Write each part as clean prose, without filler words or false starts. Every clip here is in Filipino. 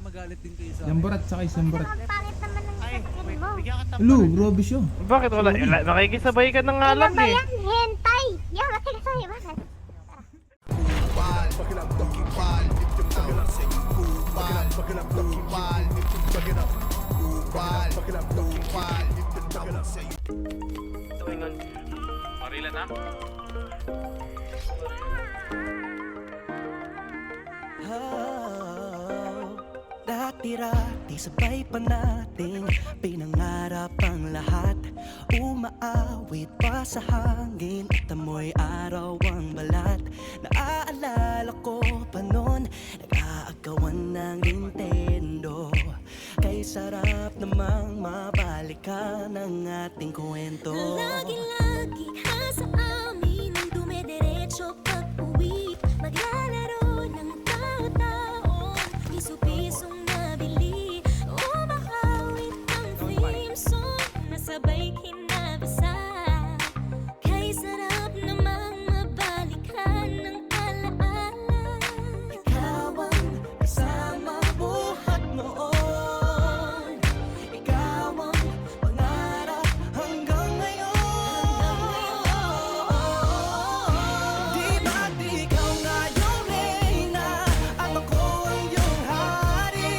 magalit din kayo sa Isang burat, saka isang burat. Ang pangit naman ng sasakyan mo. Lu, Robby siya. Bakit wala? Nakikisabay ka na nga Ano lang ba eh. yan? Hentai! Yan, matigasay. Bakit? Tumingon. Marila na? Dati-rati sabay pa nating pinangarap ang lahat. Umaawit pa sa hangin at amoy araw ang balat. Naaalala ko pa noon, nag-aagawan ng Nintendo. Kay sarap namang mabalikan ang ating kwento. Lagi-lagi ka sa amin ang dumediretso pag-uwi. Maglalaro ng tao-tao, piso-pisong nabili. Umakawit ang theme song na sabay kinabasa. Kay sarap namang mabalikan ng alaala. Ikaw ang kasama buhat noon. Ikaw ang pangarap hanggang ngayon. Di ba't ikaw nga yung reyna at ako ang iyong hari?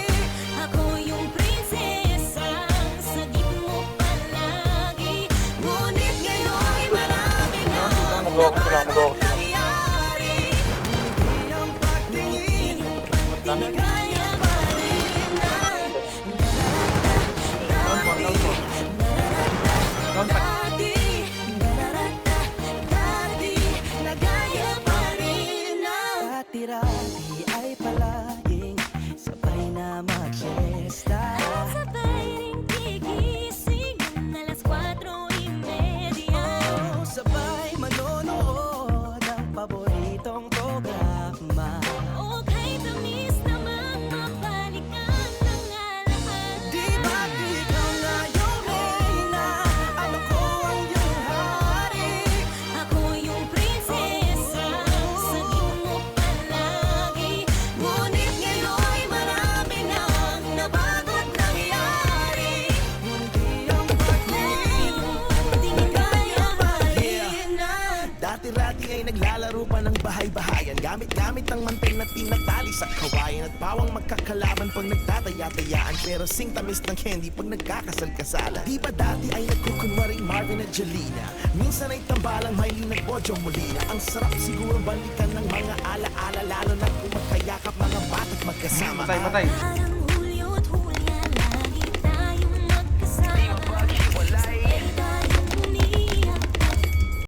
Ako yung prinsesa, sagip mo palagi. Ngunit ngayon'y marami nang nangyari. Hindi ang pagtingin, di kaya pa rin dati, nagaya pa rin dati-rati ay palaging sabay na mag-siesta. Sabay ring gigising ng alas 4:30. Sabay manonood ng paboritong programa. O kay tamis namang mabalikan ng alaala. Di ba't ikaw nga yung reyna at ako ang iyong hari? Ako yung prinsesa, sagip mo palagi. Ngunit ngayon'y marami nang nabago't nangyari. Hindi ang pagtingin, Di kaya pahin na. Dati-rati ay naglalaro pa ng bahay-bahayan. Gamit-gamit ang mantel na tinatali sa kawayan. At pawang magkakalaban pag nagtataya-tayaan. Pero sing tamis ng candy pag nagkakasal-kasalan. Di ba dati ay nagkukunwaring Marvin at Jelena? Minsan ay tambalang Maylin at Bojo Molina. Ang sarap siguro balikan ng mga ala-ala. Lalo na kung magkayakap mga bata't magkasama. Matay. parang